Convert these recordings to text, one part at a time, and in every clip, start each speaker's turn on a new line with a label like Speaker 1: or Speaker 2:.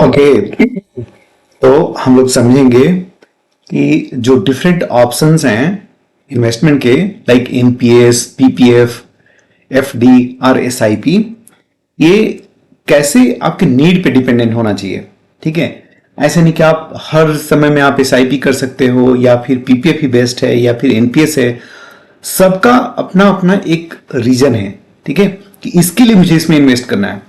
Speaker 1: Okay, तो हम लोग समझेंगे कि जो डिफरेंट ऑप्शंस हैं इन्वेस्टमेंट के, लाइक एनपीएस, पीपीएफ, एफडी और एसआईपी, ये कैसे आपके नीड पे डिपेंडेंट होना चाहिए। ठीक है, ऐसे नहीं कि आप हर समय में आप एसआईपी कर सकते हो या फिर पीपीएफ ही बेस्ट है या फिर एनपीएस है। सबका अपना अपना एक रीजन है। ठीक है, कि इसके लिए मुझे इसमें इन्वेस्ट करना है।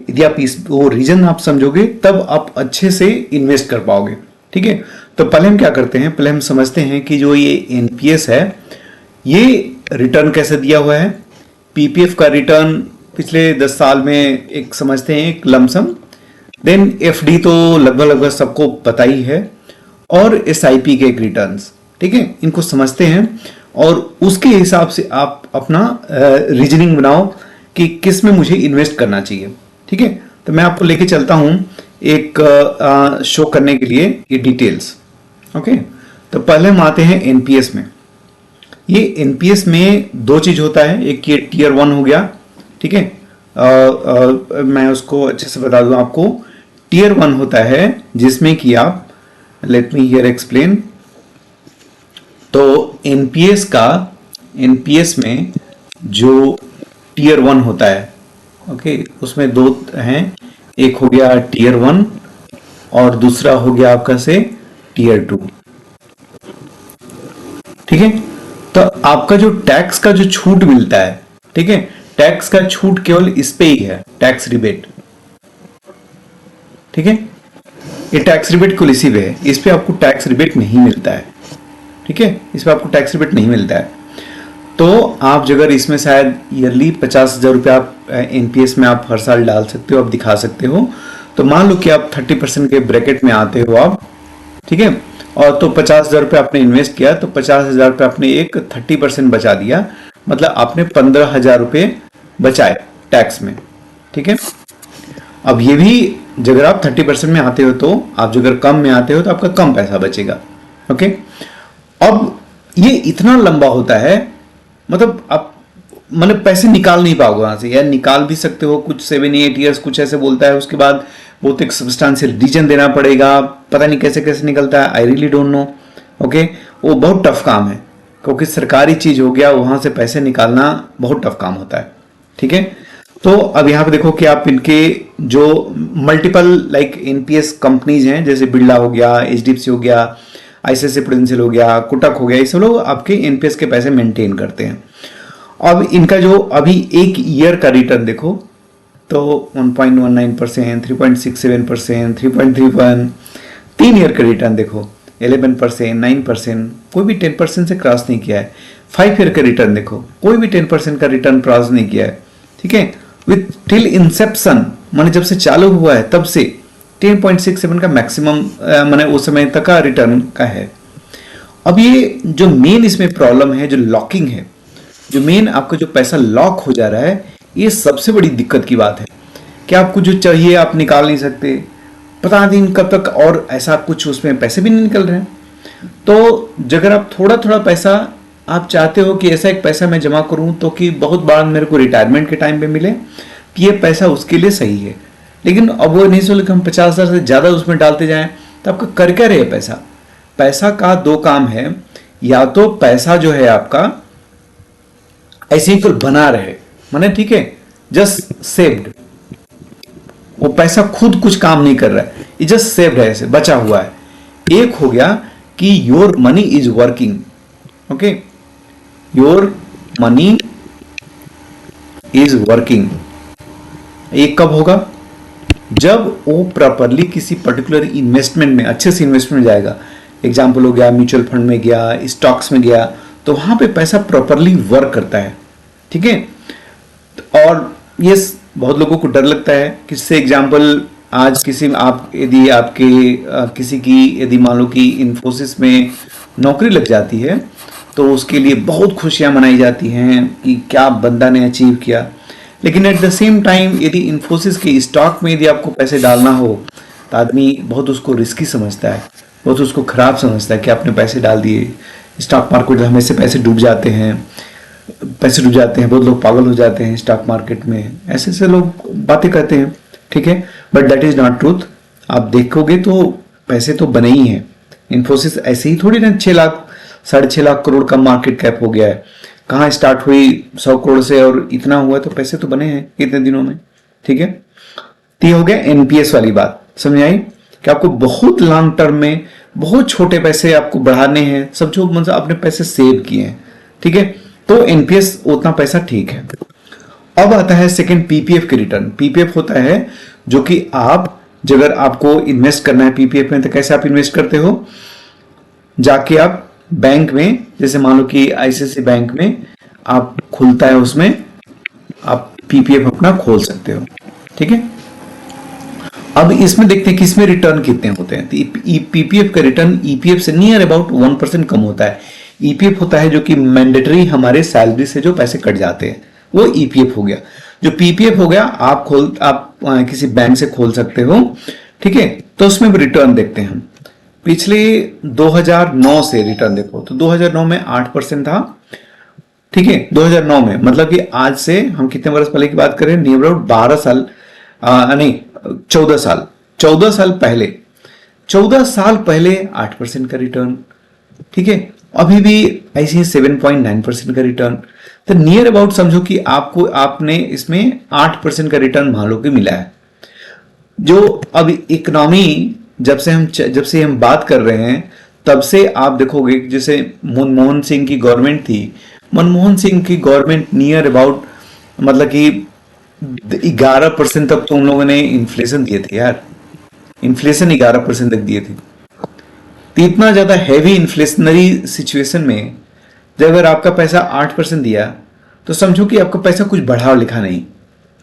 Speaker 1: यदि आप इस वो रीजन आप समझोगे तब आप अच्छे से इन्वेस्ट कर पाओगे। ठीक है, तो पहले हम क्या करते हैं, पहले हम समझते हैं कि जो ये एनपीएस है ये रिटर्न कैसे दिया हुआ है। पीपीएफ का रिटर्न पिछले 10 साल में एक समझते हैं, एक लमसम। देन एफडी तो लगभग लगभग सबको पता ही है, और एसआईपी के एक रिटर्न्स। ठीक है, इनको समझते हैं और उसके हिसाब से आप अपना रीजनिंग बनाओ कि किस में मुझे इन्वेस्ट करना चाहिए। ठीक है, तो मैं आपको लेके चलता हूं एक शो करने के लिए ये डिटेल्स। ओके, तो पहले हम आते हैं एनपीएस में। ये एनपीएस में दो चीज होता है, एक ये टीयर 1 हो गया। ठीक है, मैं उसको अच्छे से बता दूं आपको। टीयर 1 होता है जिसमें कि आप, लेट मी हियर एक्सप्लेन। तो एनपीएस में जो टीयर 1 होता है, ओके, उसमें दो हैं, एक हो गया टीयर 1 और दूसरा हो गया आपका से टीयर 2। ठीक है, तो आपका जो टैक्स का जो छूट मिलता है, ठीक है, टैक्स का छूट केवल इस पे ही है, टैक्स रिबेट। ठीक है, ये टैक्स रिबेट केवल इसी पे है, इस पे आपको टैक्स रिबेट नहीं मिलता है। ठीक है, इस पे आपको टैक्स रिबेट नहीं मिलता है। तो आप अगर इसमें शायद ईयरली 50,000 रुपये आप एनपीएस में आप हर साल डाल सकते हो, आप दिखा सकते हो। तो मान लो कि आप 30% के ब्रैकेट में आते हो आप। ठीक है, और तो 50,000 रुपये आपने इन्वेस्ट किया, तो 50,000 रुपये आपने एक 30% बचा दिया, मतलब आपने 15,000 रुपये बचाए टैक्स में। ठीक है, अब ये भी अगर आप 30% में आते हो, तो आप अगर कम में आते हो तो आपका कम पैसा बचेगा। ओके, अब ये इतना लंबा होता है, मतलब आप पैसे निकाल नहीं पाओगे वहां से, या निकाल भी सकते हो कुछ 7-8 ईयर्स कुछ ऐसे बोलता है, उसके बाद बहुत एक सब्सटेंशियल रीजन देना पड़ेगा, पता नहीं कैसे कैसे निकलता है, I really don't know. Okay, वो बहुत टफ काम है, क्योंकि सरकारी चीज हो गया, वहां से पैसे निकालना बहुत टफ काम होता है। ठीक है, तो अब यहाँ पे देखो कि आप इनके जो मल्टीपल लाइक एनपीएस कंपनीज हैं, जैसे बिरला हो गया, एचडीएफसी हो गया, आईसीआईसीआई प्रूडेंशियल हो गया, कोटक हो गया, ये सब लोग आपके एनपीएस के पैसे मेंटेन करते हैं। अब इनका जो अभी एक ईयर का रिटर्न देखो, तो 1.19%, 3.67%, 3.31, 3 ईयर का रिटर्न देखो 11%, 9%, कोई भी 10% से क्रॉस नहीं किया है। 5 ईयर का रिटर्न देखो, कोई भी 10% का रिटर्न क्रॉस नहीं किया है। ठीक है, विथ टिल इंसेप्शन, माने जब से चालू हुआ है तब से 10.67 का मैक्सिमम माने उस समय तक का रिटर्न का है। अब ये जो मेन इसमें प्रॉब्लम है, जो लॉकिंग है, जो मेन आपका जो पैसा लॉक हो जा रहा है, ये सबसे बड़ी दिक्कत की बात है कि आपको जो चाहिए आप निकाल नहीं सकते, पता नहीं कब तक, और ऐसा कुछ उसमें पैसे भी नहीं निकल रहे हैं। तो अगर आप थोड़ा थोड़ा पैसा आप चाहते हो कि ऐसा एक पैसा मैं जमा करूं तो कि बहुत बार मेरे को रिटायरमेंट के टाइम पे मिले, तो ये पैसा उसके लिए सही है। लेकिन अब वो नहीं सोचे कि हम 50,000 से ज़्यादा उसमें डालते जाएं, तो आपका कर क्या रहे पैसा। पैसा का दो काम है, या तो पैसा जो है आपका ऐसे ही फिर बना रहे, माने ठीक है, जस्ट सेव्ड, वो पैसा खुद कुछ काम नहीं कर रहा है, ये जस्ट सेव्ड है, ऐसे बचा हुआ है। एक हो गया कि your money is working. Okay, your money is working. ये कब होगा, जब वो प्रॉपरली किसी पर्टिकुलर इन्वेस्टमेंट में, अच्छे से इन्वेस्टमेंट में जाएगा। एग्जाम्पल हो गया म्यूचुअल फंड में गया, स्टॉक्स में गया, तो वहां पे पैसा प्रॉपरली वर्क करता है। ठीक है, और ये बहुत लोगों को डर लगता है किससे। एग्जाम्पल, आज किसी आप यदि आपके किसी की यदि मान लो कि इन्फोसिस में नौकरी लग जाती है, तो उसके लिए बहुत खुशियां मनाई जाती हैं कि क्या बंदा ने अचीव किया। लेकिन एट द सेम टाइम यदि इन्फोसिस के स्टॉक में यदि आपको पैसे डालना हो, तो आदमी बहुत उसको रिस्की समझता है, बहुत उसको खराब समझता है कि आपने पैसे डाल दिए स्टॉक मार्केट, हमेशा पैसे डूब जाते हैं, बहुत लोग पागल हो जाते हैं स्टॉक मार्केट में, ऐसे ऐसे लोग बातें करते हैं। ठीक है, but that is not truth. आप देखोगे तो पैसे तो बने ही हैं। इन्फोसिस ऐसे ही थोड़ी ना 6 लाख 6.5 लाख करोड़ का मार्केट कैप हो गया है। कहाँ स्टार्ट हुई 100 करोड़ से और इतना हुआ, तो पैसे तो बने हैं कितने दिनों में। ठीक है, तो ये हो गया एनपीएस वाली बात, समझ आई कि आपको बहुत लॉन्ग टर्म में बहुत छोटे पैसे आपको बढ़ाने हैं, समझो मतलब आपने पैसे सेव किए हैं। ठीक है, तो एनपीएस उतना पैसा ठीक है। अब आता है सेकंड पीपीएफ के रिटर्न। पीपीएफ होता है जो कि आप अगर आपको इन्वेस्ट करना है पीपीएफ में, तो कैसे आप इन्वेस्ट करते हो, जाके आप बैंक में, जैसे मान लो कि आईसीआईसीआई बैंक में आप खुलता है, उसमें आप पीपीएफ अपना खोल सकते हो। ठीक है, अब इसमें देखते हैं कि इसमें रिटर्न कितने होते हैं। तो पीपीएफ का रिटर्न ईपीएफ से नियर अबाउट 1% कम होता है। ईपीएफ होता है जो कि मैंडेटरी हमारे सैलरी से जो पैसे कट जाते हैं, वो ईपीएफ हो गया। जो पीपीएफ हो गया आप किसी बैंक से खोल सकते हो। ठीक है, तो उसमें रिटर्न देखते हैं हम। पिछले 2009 से रिटर्न देखो तो 2009 में 8% था। ठीक है, 2009 में मतलब कि आज से हम कितने वर्ष पहले की बात करें, नियर अबाउट 12 साल, नहीं 14 साल पहले, 14 साल पहले 8% का रिटर्न। ठीक है, अभी भी ऐसे ही 7.9% का रिटर्न। तो नियर अबाउट समझो कि आपने इसमें 8% का रिटर्न मान लो कि मिला है। जो अब इकोनॉमी जब से हम बात कर रहे हैं, तब से आप देखोगे जैसे मनमोहन सिंह की गवर्नमेंट थी, मनमोहन सिंह की गवर्नमेंट नियर अबाउट मतलब कि 11% तक तो उन लोगों ने इन्फ्लेशन दिए थे यार, इन्फ्लेशन 11% तक दिए थे। तो इतना ज्यादा हैवी इन्फ्लेशनरी सिचुएशन में जब अगर आपका पैसा 8% दिया, तो समझो कि आपका पैसा कुछ बढ़ा लिखा नहीं।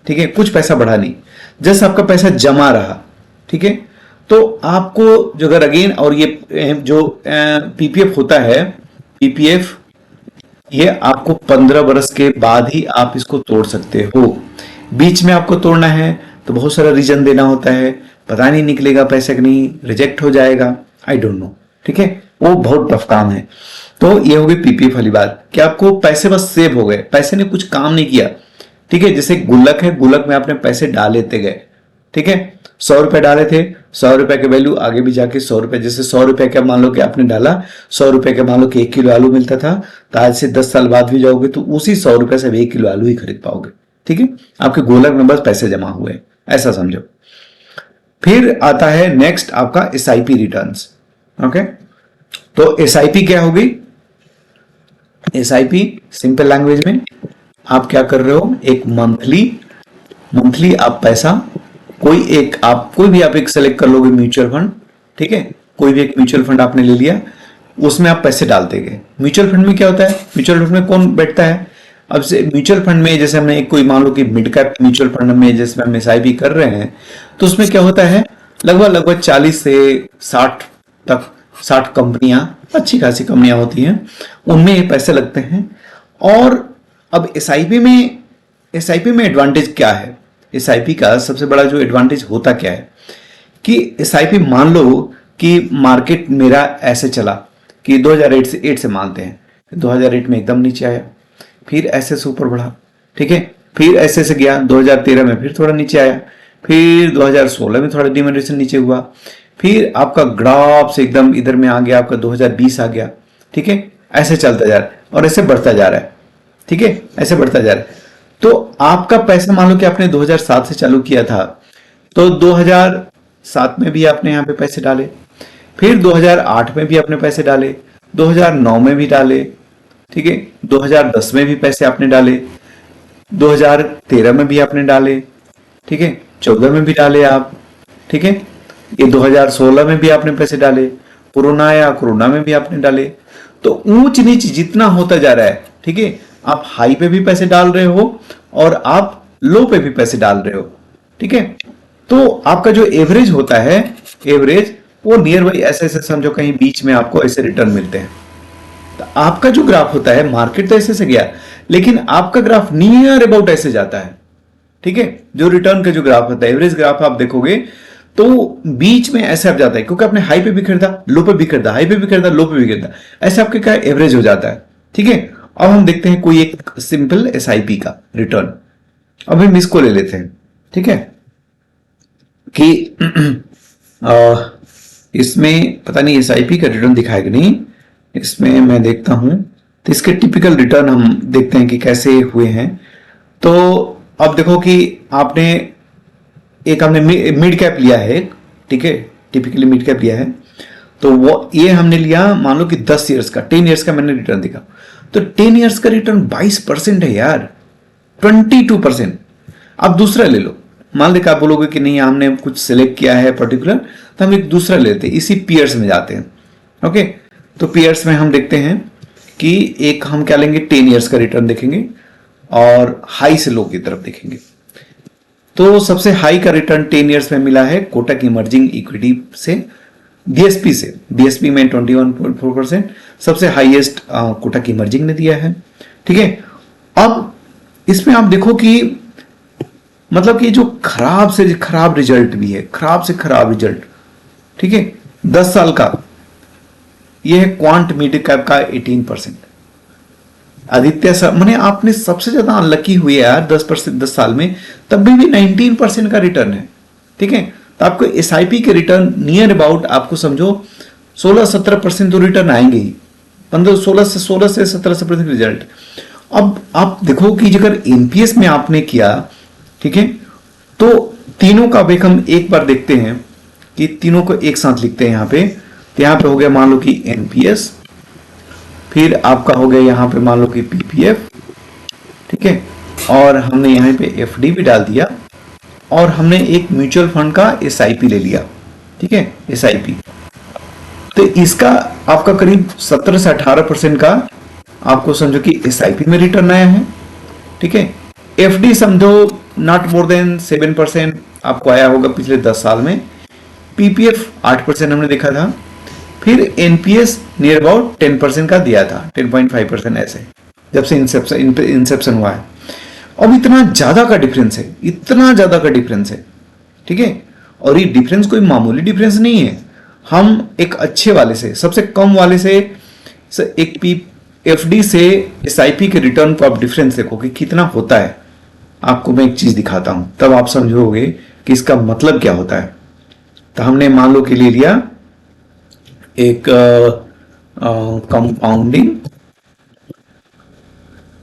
Speaker 1: ठीक है, कुछ पैसा बढ़ा नहीं, जस्ट आपका पैसा जमा रहा। ठीक है, तो आपको जो अगर अगेन, और ये जो पीपीएफ होता है, पीपीएफ ये आपको 15 वर्ष के बाद ही आप इसको तोड़ सकते हो। बीच में आपको तोड़ना है तो बहुत सारा रीजन देना होता है, पता नहीं निकलेगा पैसे कि नहीं, रिजेक्ट हो जाएगा, आई डोंट नो। ठीक है, वो बहुत टफ काम है। तो ये हो गई पीपीएफ वाली बात कि आपको पैसे बस सेव हो गए, पैसे ने कुछ काम नहीं किया। ठीक है, जैसे गुल्लक है, गुल्लक में आपने पैसे डालते गए। ठीक है, 100 रुपए डाले थे, 100 रुपए के वैल्यू आगे भी जाके 100 रुपए, जैसे 100 रुपए का मान लो कि आपने डाला, 100 रुपए का मान लो कि 1 किलो आलू मिलता था, तो आज से 10 साल बाद भी जाओगे तो उसी 100 रुपए से 1 किलो आलू ही खरीद पाओगे। ठीक है, आपके गोलक में बस पैसे जमा हुए, ऐसा समझो। फिर आता है नेक्स्ट आपका एसआईपी रिटर्न्स। ओके, तो एसआईपी क्या होगी, एसआईपी सिंपल लैंग्वेज में आप क्या कर रहे हो, एक मंथली आप पैसा कोई भी आप एक सेलेक्ट कर लोगे म्यूचुअल फंड। ठीक है, कोई भी एक म्यूचुअल फंड आपने ले लिया, उसमें आप पैसे डालते गए। म्यूचुअल फंड में क्या होता है, म्यूचुअल फंड में कौन बैठता है, अब से म्यूचुअल फंड में जैसे हमने कोई मान लो कि मिड कैप म्यूचुअल फंड में जैसे हम एसआईपी कर रहे हैं, तो उसमें क्या होता है, लगभग 40 से 60 तक 60 कंपनियां, अच्छी खासी कंपनियां होती हैं, उनमें ये पैसे लगते हैं। और अब एसआईपी में एडवांटेज क्या है, एसआईपी का सबसे बड़ा जो एडवांटेज होता क्या है कि एसआईपी मान लो कि मार्केट मेरा ऐसे चला कि 2008 से मानते हैं, 2008 में एकदम नीचे आया, फिर ऐसे से ऊपर बढ़ा। ठीक है, फिर ऐसे से गया, 2013 में फिर थोड़ा नीचे आया, फिर 2016 में थोड़ा डिमोनेशन नीचे हुआ, फिर आपका ग्राफ से एकदम इधर में आ गया, आपका 2020 आ गया। ठीक है, ऐसे चलता जा रहा है और ऐसे बढ़ता जा रहा है। ठीक है, ऐसे बढ़ता जा रहा है। तो आपका पैसा मान लो कि आपने 2007 से चालू किया था, तो 2007 में भी आपने यहाँ पे पैसे डाले, फिर 2008 में भी आपने पैसे डाले, 2009 में भी डाले। ठीक है, 2010 में भी पैसे आपने डाले, 2013 में भी आपने डाले। ठीक है, 14 में भी डाले आप। ठीक है, ये 2016 में भी आपने पैसे डाले, कोरोना आया, कोरोना में भी आपने डाले। तो ऊंच नीच जितना होता जा रहा है, ठीक है, आप हाई पे भी पैसे डाल रहे हो और आप लो पे भी पैसे डाल रहे हो। ठीक है, तो आपका जो एवरेज होता है, एवरेज वो नियर बाई ऐसे ऐसे समझो कहीं बीच में आपको ऐसे रिटर्न मिलते हैं। तो आपका जो ग्राफ होता है, मार्केट तो ऐसे से गया, लेकिन आपका ग्राफ नियर अबाउट ऐसे जाता है। ठीक है, जो रिटर्न का जो ग्राफ होता है, एवरेज ग्राफ आप देखोगे तो बीच में ऐसे आप जाता है, क्योंकि आपने हाई पे भी खरीदा, लो पे भी खरीदा, हाई पे भी खरीदा, लो पे भी खरीदा, ऐसे आपके क्या एवरेज हो जाता है। ठीक है, अब हम देखते हैं कोई एक सिंपल एसआईपी का रिटर्न। अब हम इसको ले लेते हैं। ठीक है, कि इसमें पता नहीं एसआईपी का रिटर्न दिखाएगा नहीं, इसमें मैं देखता हूं तो इसके टिपिकल रिटर्न हम देखते हैं कि कैसे हुए हैं। तो अब देखो कि हमने मिड कैप लिया है, ठीक है, टिपिकली मिड कैप लिया है, तो वो ये हमने लिया मान लो कि 10 ईयर्स का, 10 ईयर्स का मैंने रिटर्न देखा, तो 10 ईयर्स का रिटर्न 22% है यार, 22%। अब दूसरा ले लो, मान लो कि आप बोलोगे कि नहीं हमने कुछ सिलेक्ट किया है पर्टिकुलर, तो हम एक दूसरा लेते हैं, इसी पीयर्स में जाते हैं। ओके, तो पीयर्स में हम देखते हैं कि एक हम क्या लेंगे, 10 ईयर्स का रिटर्न देखेंगे और हाई से लो की तरफ देखेंगे। तो सबसे हाई का रिटर्न 10 ईयर्स में मिला है कोटक इमर्जिंग इक्विटी से, डीएसपी से, डीएसपी में 21.4%, सबसे हाईएस्ट कोटक इमर्जिंग ने दिया है, ठीक है। अब इसमें आप देखो कि मतलब कि जो खराब से खराब रिजल्ट भी है, खराब से खराब रिजल्ट, ठीक है, 10 साल का, यह है क्वांट मिड कैप का 18%। आदित्य सर मैंने आपने सबसे ज्यादा अनलकी हुई है यार 10% 10 साल में, तब भी 19% का रिटर्न है, ठीक है। तो आपको एसआईपी के रिटर्न नियर अबाउट आपको समझो 16-17% तो रिटर्न आएंगे ही, 16 से 17% रिजल्ट। अब आप देखो कि अगर एनपीएस में आपने किया, ठीक है, तो तीनों का वेक हम एक बार देखते हैं कि तीनों को एक साथ लिखते हैं यहां पे। तो यहां पे हो गया मान लो कि एनपीएस, फिर आपका हो गया यहां पे मान लो कि पीपीएफ, ठीक है, और हमने यहां पे एफडी भी डाल दिया, और हमने एक म्यूचुअल फंड का एसआईपी ले लिया, ठीक है, एसआईपी। तो इसका आपका करीब 17 से 18% का आपको समझो कि एसआईपी में रिटर्न आया है, ठीक है। एफडी समझो नॉट मोर देन 7% आपको आया होगा पिछले 10 साल में, पीपीएफ 8% हमने देखा था, फिर एनपीएस नियर अबाउट 10% का दिया था, 10.5% ऐसे, जब से इंसेप्शन हुआ है। अब इतना ज्यादा का डिफरेंस है, इतना ज्यादा का डिफरेंस है, ठीक है, और ये डिफरेंस कोई मामूली डिफरेंस नहीं है। हम एक अच्छे वाले से, सबसे कम वाले से एक एफडी से एसआईपी के रिटर्न को आप डिफरेंस देखो कि कितना होता है। आपको मैं एक चीज दिखाता हूं, तब आप समझोगे कि इसका मतलब क्या होता है। तो हमने मान लो कि ले लिया एक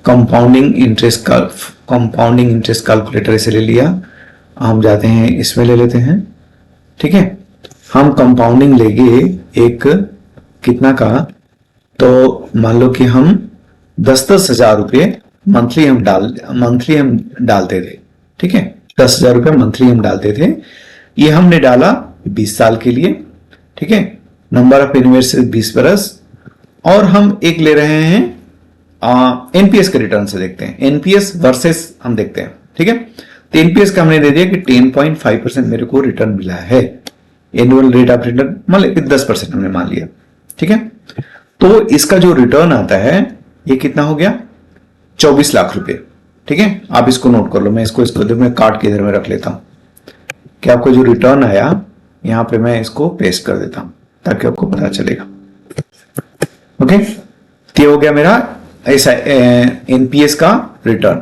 Speaker 1: कंपाउंडिंग इंटरेस्ट कैलकुलेटर इसे ले लिया। हम जाते हैं इसमें ले लेते हैं, ठीक है। हम कंपाउंडिंग लेंगे एक कितना का, तो मान लो कि हम 10-10 हजार रुपये मंथली हम डालते थे, ठीक है, 10,000 रुपये मंथली हम डालते थे। ये हमने डाला 20 साल के लिए, ठीक है, नंबर ऑफ इन्वेस्टर्स 20 बरस, और हम एक ले रहे हैं एनपीएस के रिटर्न से देखते हैं, एनपीएस वर्सेस हम देखते हैं, ठीक है। तो एनपीएस का हमने दे दिया कि 10.5% मेरे को रिटर्न मिला है, एनुअल रेट ऑफ रिटर्न मान लो 10% हमने मान लिया, ठीक है। तो इसका जो रिटर्न आता है ये कितना हो गया, 24 लाख रुपए, ठीक है। आप इसको नोट कर लो, मैं इसको मैं काट के इधर में रख लेता हूं कि आपको जो रिटर्न आया यहां पे मैं इसको पेस्ट कर देता हूं ताकि आपको पता चलेगा। ओके, तो ये हो गया मेरा ऐसा एनपीएस का रिटर्न,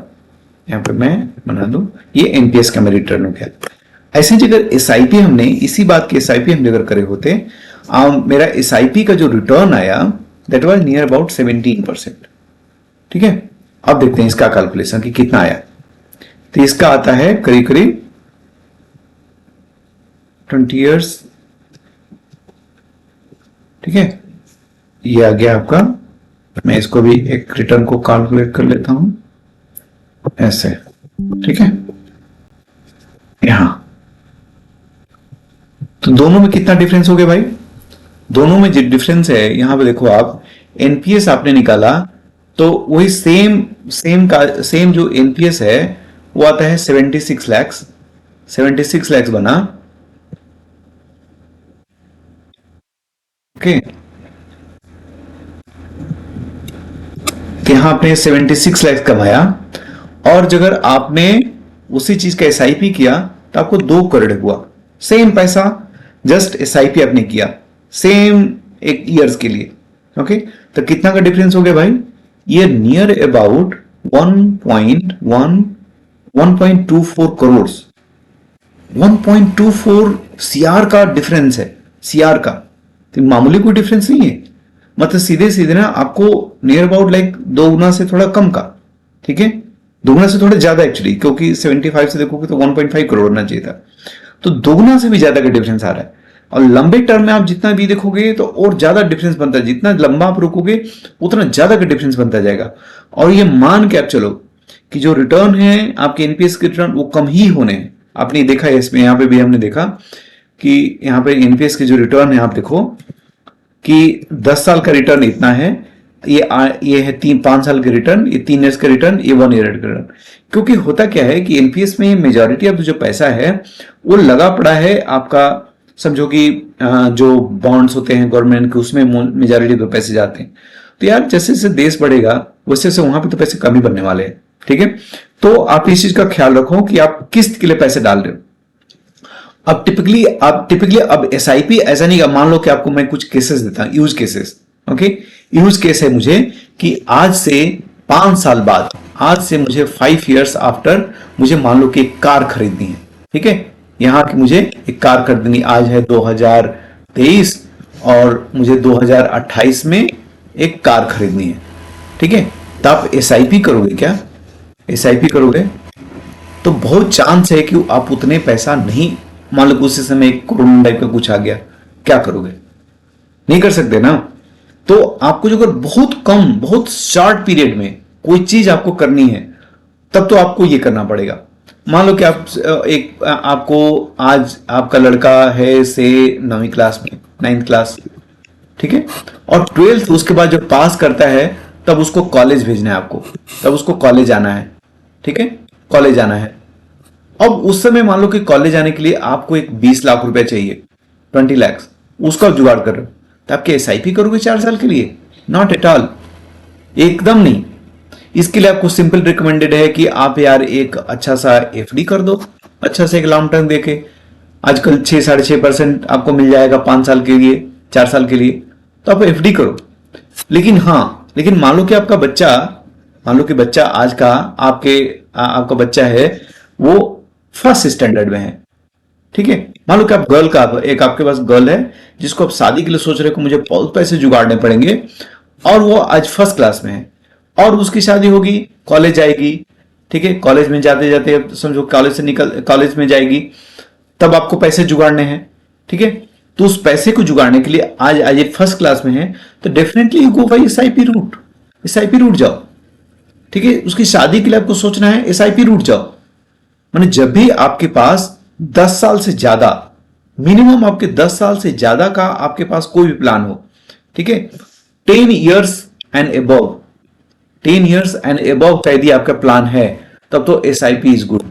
Speaker 1: यहां पे मैं बना दूं, ये एनपीएस का मेरा रिटर्न हो गया। ऐसे अगर एसआईपी हमने इसी बात की एसआईपी हमने अगर करे होते, मेरा एसआईपी का जो रिटर्न आया दैट वाज नियर अबाउट 17%, ठीक है। अब देखते हैं इसका कैलकुलेशन कि कितना आया। तो इसका आता है करीब करीब 20 इयर्स, ठीक है, ये आ गया आपका। मैं इसको भी एक रिटर्न को कैलकुलेट कर लेता हूं ऐसे, ठीक है, यहां। तो दोनों में कितना डिफरेंस हो गया भाई, दोनों में जो डिफरेंस है यहां पे देखो आप, एनपीएस आपने निकाला तो वही सेम जो एनपीएस है वो आता है 76 लाख बना, ओके। यहां आपने 76 लाख कमाया, और अगर आपने उसी चीज का एसआईपी किया तो आपको 2 करोड़ हुआ, सेम पैसा, जस्ट एसआईपी आपने किया सेम एक ईयर्स के लिए, ओके। तो कितना का डिफरेंस हो गया भाई, ये नियर अबाउट 1.24 करोड़, 1.24 सीआर का डिफरेंस है, सीआर का, तो मामूली कोई डिफरेंस नहीं है। मतलब सीधे सीधे ना आपको नियर अबाउट लाइक 2 गुना से थोड़ा कम का, ठीक है, 2 गुना से थोड़ा ज्यादा एक्चुअली, क्योंकि 75 से देखोगे तो 1.5 करोड़ होना चाहिए था, तो 2 गुना से भी ज्यादा का डिफरेंस आ रहा है। और लंबे टर्म में आप जितना भी देखोगे तो और ज्यादा डिफरेंस बनता है, जितना लंबा आप रुकोगे उतना ज्यादा का डिफरेंस बनता जाएगा। और ये मान के आप चलो कि जो रिटर्न है आपके एनपीएस के रिटर्न वो कम ही होने हैं। आपने देखा है इसमें, यहां पे भी हमने देखा कि यहाँ पे एनपीएस के जो रिटर्न है आप देखो कि 10 साल का रिटर्न इतना है, ये है 5 साल के रिटर्न, ये 3 ईयर्स का रिटर्न, ये 1 ईयर का रिटर्न। क्योंकि होता क्या है कि एनपीएस में मेजॉरिटी ऑफ जो पैसा है वो लगा पड़ा है आपका, समझो कि जो बॉन्ड्स होते हैं गवर्नमेंट के, उसमें मेजॉरिटी पे पैसे जाते हैं। तो यार जैसे जैसे देश बढ़ेगा वैसे वैसे वहां पे तो पैसे कम ही बनने वाले हैं, ठीक है। तो आप इस चीज का ख्याल रखो कि आप किस्त के लिए पैसे डाल रहे हो। अब टिपिकली अब एसआईपी ऐसा नहीं, मान लो कि आपको मैं कुछ केसेस देता हूं, use cases, okay. Use case है मुझे कि आज से 5 साल बाद, आज से मुझे 5 इयर्स आफ्टर मुझे मान लो कि एक कार खरीदनी है, ठीक है। यहां की मुझे एक कार खरीदनी, आज है 2023 और मुझे 2028 में एक कार खरीदनी है, ठीक है। तो आप एसआईपी करोगे क्या? एसआईपी करोगे तो बहुत चांस है कि आप उतने पैसा नहीं, मान लो उसी समय एक कोरोना टाइप का कुछ आ गया, क्या करोगे? नहीं कर सकते ना। तो आपको जो अगर बहुत कम, बहुत शॉर्ट पीरियड में कोई चीज आपको करनी है तब तो आपको ये करना पड़ेगा। मान लो कि आपको आज आपका लड़का है से 9वीं क्लास में, 9th क्लास, ठीक है, और 12th उसके बाद जब पास करता है तब उसको कॉलेज भेजना है आपको, तब उसको कॉलेज आना है, ठीक है, कॉलेज आना है। अब उस समय मान लो कि कॉलेज आने के लिए आपको एक 20 लाख रुपए चाहिए, 20 लाख, उसका जुगाड़ कर रहे हो, तो आपके एसआईपी करोगे 4 साल के लिए? नॉट एट ऑल, एकदम नहीं। इसके लिए आपको सिंपल रिकमेंडेड है कि आप यार एक अच्छा सा एफडी कर दो, अच्छा सा एक लॉन्ग टर्म देके, आजकल 6-6.5% आपको मिल जाएगा 5 साल के लिए, 4 साल के लिए, तो आप एफडी करो। लेकिन लेकिन मान लो कि आपका बच्चा, मान लो कि बच्चा आज का आपका बच्चा है वो फर्स्ट स्टैंडर्ड में है, ठीक है। मान लो कि आप गर्ल का, एक आपके पास गर्ल है जिसको आप शादी के लिए सोच रहे हो, मुझे बहुत पैसे जुगाड़ने पड़ेंगे, और वो आज फर्स्ट क्लास में है और उसकी शादी होगी, कॉलेज जाएगी, ठीक है, कॉलेज में जाते जाते समझो कॉलेज में जाएगी, तब आपको पैसे जुगाड़ने हैं, ठीक है। तो उस पैसे को जुगाड़ने के लिए आज ये फर्स्ट क्लास में है, तो definitely you go by SIP route, SIP route जाओ, ठीक है। उसकी शादी के लिए आपको सोचना है, एसआईपी रूट जाओ। माने जब भी आपके पास 10 साल से ज्यादा, मिनिमम आपके 10 साल से ज्यादा का आपके पास कोई भी प्लान हो, ठीक है, 10 years and above, 10 years and above का यदि आपका प्लान है तब तो एसआईपी इज गुड,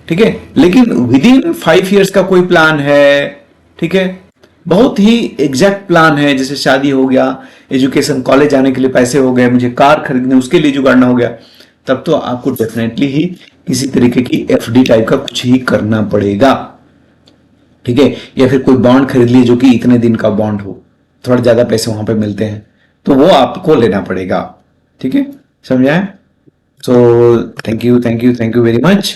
Speaker 1: ठीक है। लेकिन विद इन 5 इयर्स का कोई प्लान है, ठीक है, बहुत ही एग्जैक्ट प्लान है, जैसे शादी हो गया, एजुकेशन, कॉलेज आने के लिए पैसे हो गए, मुझे कार खरीदने उसके लिए जुगाड़ना हो गया, तब तो आपको डेफिनेटली ही किसी तरीके की एफडी टाइप का कुछ ही करना पड़ेगा, ठीक है। या फिर कोई बॉन्ड खरीद लिए जो कि इतने दिन का बॉन्ड हो, थोड़ा ज्यादा पैसे वहां पे मिलते हैं, तो वो आपको लेना पड़ेगा, ठीक है, समझा है। So thank you very much.